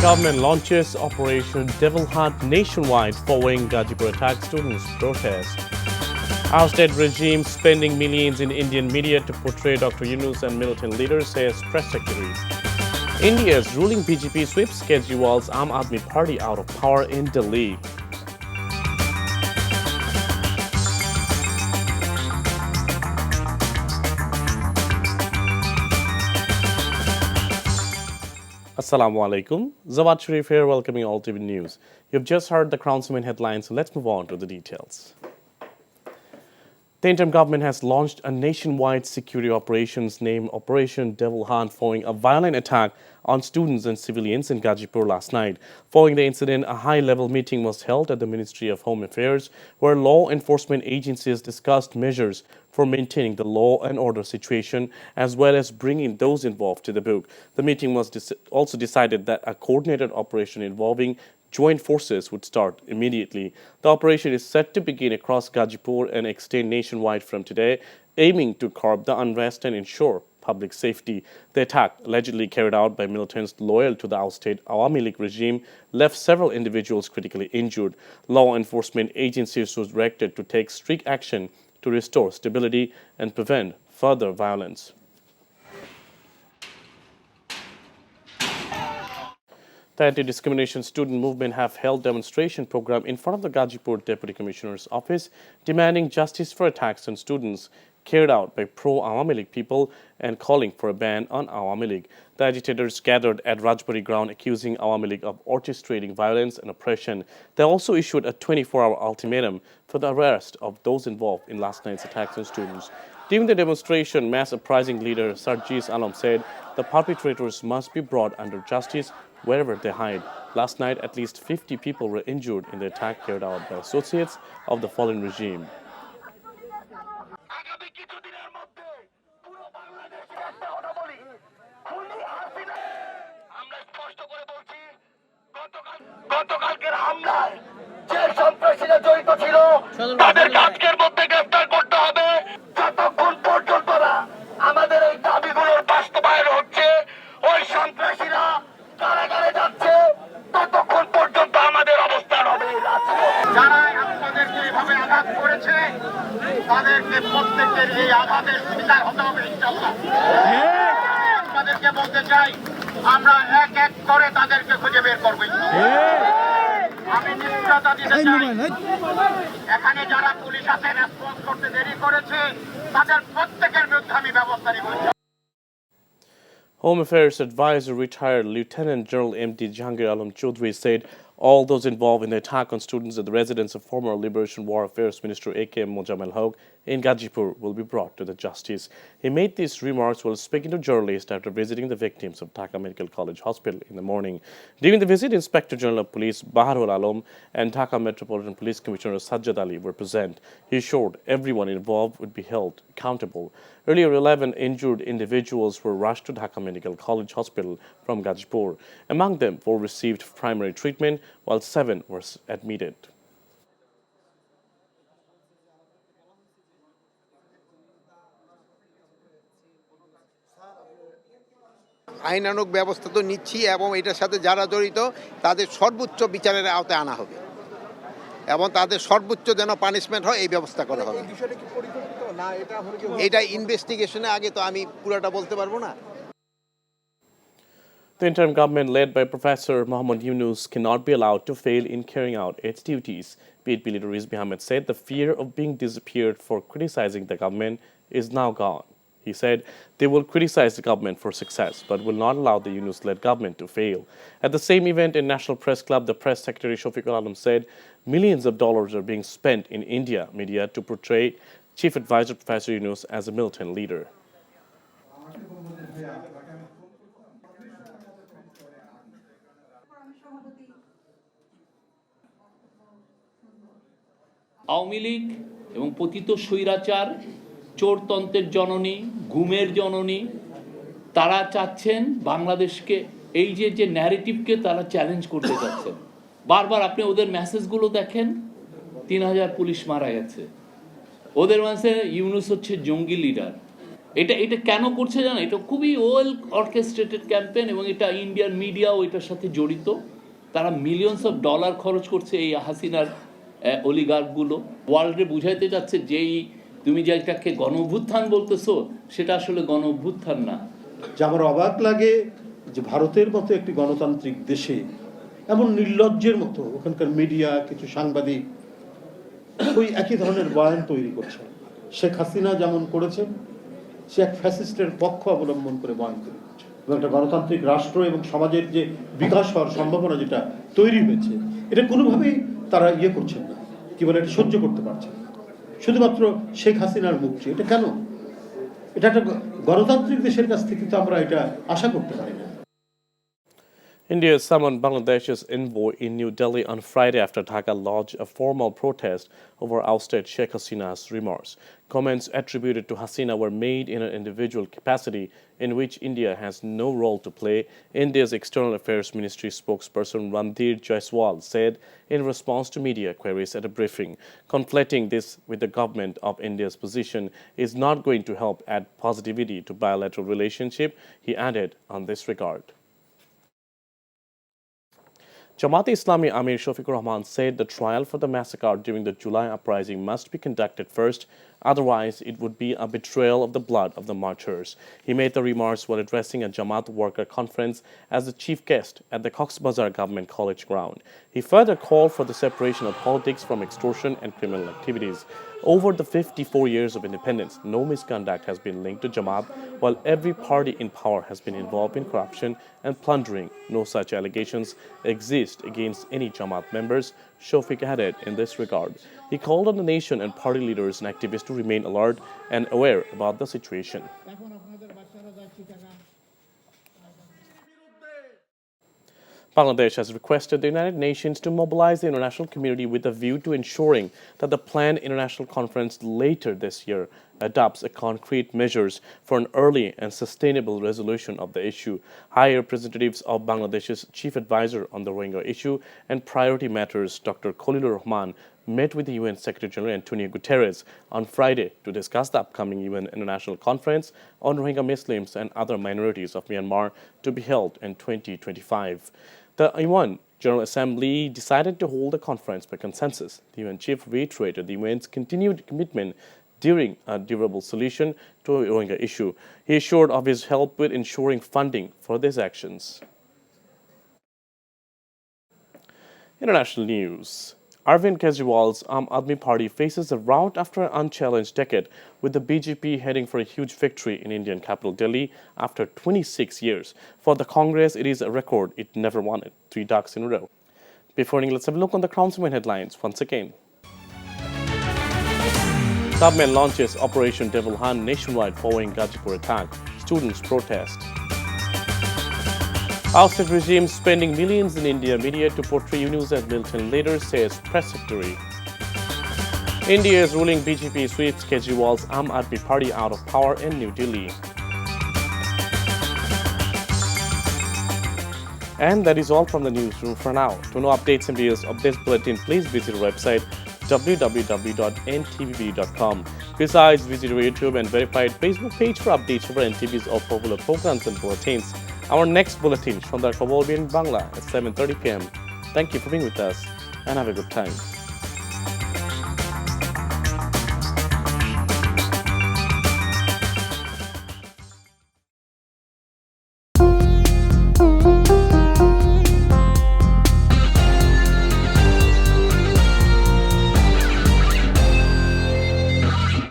Government launches Operation Devil Hunt nationwide following Gajipur attack students' protest. Our state regime spending millions in Indian media to portray Dr. Yunus and militant leaders, says press secretary. India's ruling BJP sweeps Kejriwal's Aam Aadmi Party out of power in Delhi. Assalamu alaikum. Jawad Sharif here, welcoming all TV News. You've just heard the Crown's main headlines, so let's move on to the details. The interim government has launched a nationwide security operations named Operation Devil Hunt following a violent attack on students and civilians in Gajipur last night. Following the incident, a high-level meeting was held at the Ministry of Home Affairs, where law enforcement agencies discussed measures for maintaining the law and order situation, as well as bringing those involved to the book. The meeting was also decided that a coordinated operation involving joint forces would start immediately. The operation is set to begin across Gajipur and extend nationwide from today, aiming to curb the unrest and ensure public safety. The attack, allegedly carried out by militants loyal to the ousted Awami League regime, left several individuals critically injured. Law enforcement agencies were directed to take strict action to restore stability and prevent further violence. The anti-discrimination student movement have held demonstration program in front of the Gajipur Deputy Commissioner's office, demanding justice for attacks on students carried out by pro-Awami League people and calling for a ban on Awami League. The agitators gathered at Rajbari ground accusing Awami League of orchestrating violence and oppression. They also issued a 24-hour ultimatum for the arrest of those involved in last night's attacks on students. During the demonstration, mass uprising leader Sarjis Alam said the perpetrators must be brought under justice wherever they hide. Last night, at least 50 people were injured in the attack carried out by associates of the fallen regime. Home Affairs Advisor, retired Lieutenant General M.D. Jahangir Alam Chaudhry, said all those involved in the attack on students at the residence of former Liberation War Affairs Minister A.K.M. Mojammel Haq in Gajipur will be brought to the justice. He made these remarks while speaking to journalists after visiting the victims of Dhaka Medical College Hospital in the morning. During the visit, Inspector General of Police Baharul Alam and Dhaka Metropolitan Police Commissioner Sajjad Ali were present. He assured everyone involved would be held accountable. Earlier, 11 injured individuals were rushed to Dhaka Medical College Hospital from Gajipur. Among them, 4 received primary treatment, while 7 were admitted. আইনানুগ ব্যবস্থা তো নিচ্ছি এবং এটার সাথে যারা জড়িত তাদের সর্বোচ্চ বিচারের আওতায় আনা হবে এবং তাদের সর্বোচ্চ যেন পানিশমেন্ট হয় এই ব্যবস্থা করা হবে। এটা ইনভেস্টিগেশনে আগে তো আমি পুরোটা বলতে পারবো না। The interim government led by Professor Muhammad Yunus cannot be allowed to fail in carrying out its duties. PHP leader Riz Ahmed said the fear of being disappeared for criticizing the government is now gone. He said they will criticize the government for success, but will not allow the Yunus-led government to fail. At the same event in National Press Club, the press secretary Shafiqul Alam said millions of dollars are being spent in India media to portray Chief Advisor Professor Yunus as a militant leader. Awami League এবং পতিত স্বৈরাচার চোরতন্ত্রের জননী গুমের জননী তারা চাচ্ছেন বাংলাদেশকে এই যে ন্যারেটিভকে তারা চ্যালেঞ্জ করতে যাচ্ছেন। বারবার আপনি ওদের মেসেজগুলো দেখেন, 3000 পুলিশ মারা গেছে, ওদের মাঝে ইউনুস হচ্ছে জঙ্গি লিডার, এটা এটা কেন করছে জানো, এটা খুবই ওয়েল অর্কেস্ট্রেটেড ক্যাম্পেইন এবং এটা ইন্ডিয়ান মিডিয়াও এটার সাথে জড়িত। তারা মিলিয়নস অফ ডলার খরচ করছে এই হাসিনার অলিগার্কগুলো। ওয়ার্ল্ডে বুঝাইতে যাচ্ছে যেই তুমি যেটাকে গণ অভ্যুত্থান বলতেছো সেটা আসলে গণ অভ্যুত্থান না। যে আমার অবাক লাগে যে ভারতের মতো একটি গণতান্ত্রিক দেশে এমন নির্লজ্জের মতো ওখানকার মিডিয়া কিছু সাংবাদিক ওই একই ধরনের বয়ান তৈরি করছে। শেখ হাসিনা যেমন করেছেন, সে এক ফ্যাসিস্টের পক্ষ অবলম্বন করে বয়ান তৈরি করছে। এবং একটা গণতান্ত্রিক রাষ্ট্র এবং সমাজের যে বিকাশ হওয়ার সম্ভাবনা যেটা তৈরি হয়েছে, এটা কোনোভাবেই তারা করছেন না, কি বলে, এটা সহ্য করতে পারছেন না। শুধুমাত্র শেখ হাসিনার মুক্তি, এটা কেন? এটা একটা গণতান্ত্রিক দেশের কাছ থেকে তো আমরা এটা আশা করতে পারি না। India summoned Bangladesh's envoy in New Delhi on Friday after Dhaka lodged a formal protest over ousted Sheikh Hasina's remarks. Comments attributed to Hasina were made in an individual capacity in which India has no role to play, India's External Affairs Ministry spokesperson Randhir Jaiswal said in response to media queries at a briefing. Conflating this with the government of India's position is not going to help add positivity to bilateral relationship, he added on this regard. Jamat Islami Amir Shafiqur Rahman said the trial for the massacre during the July uprising must be conducted first, otherwise it would be a betrayal of the blood of the martyrs. He made the remarks while addressing a Jamat worker conference as the chief guest at the Cox's Bazar Government College ground. He further called for the separation of politics from extortion and criminal activities. Over the 54 years of independence, no misconduct has been linked to Jamat, while every party in power has been involved in corruption and plundering. No such allegations exist against any Jamat members, Shafiq added in this regard. He called on the nation and party leaders and activists to remain alert and aware about the situation. Bangladesh has requested the United Nations to mobilize the international community with a view to ensuring that the planned international conference later this year adopts concrete measures for an early and sustainable resolution of the issue. High representatives of Bangladesh's chief advisor on the Rohingya issue and priority matters, Dr. Khalilur Rahman, met with the UN Secretary General Antonio Guterres on Friday to discuss the upcoming UN International Conference on Rohingya Muslims and other minorities of Myanmar to be held in 2025. The UN General Assembly decided to hold the conference by consensus. The UN chief reiterated the UN's continued commitment during a durable solution to the Rohingya issue. He assured of his help with ensuring funding for these actions. International news. Arvind Kejriwal's Aam Aadmi Party faces a rout after an unchallenged decade, with the BJP heading for a huge victory in Indian capital Delhi after 26 years. For the Congress, it is a record it never won it, 3 ducks in a row. Before ending, let's have a look on the Crown's main headlines once again. Government launches Operation Devil Hunt nationwide following Gajipur attack. Students protest. Ousted regime spending millions in India media to portray Yunus as militant leader, says press secretary. India's ruling BJP sweeps Kejriwal's Aam Aadmi Party out of power in New Delhi. And that is all from the newsroom for now. To know updates and videos of this bulletin, please visit our website www.ntvb.com. Besides, visit our YouTube and verified Facebook page for updates over NTV's all popular programs and bulletins. Our next bulletin, Shondar Khobor in Bangla at 7:30 p.m. Thank you for being with us and have a good time.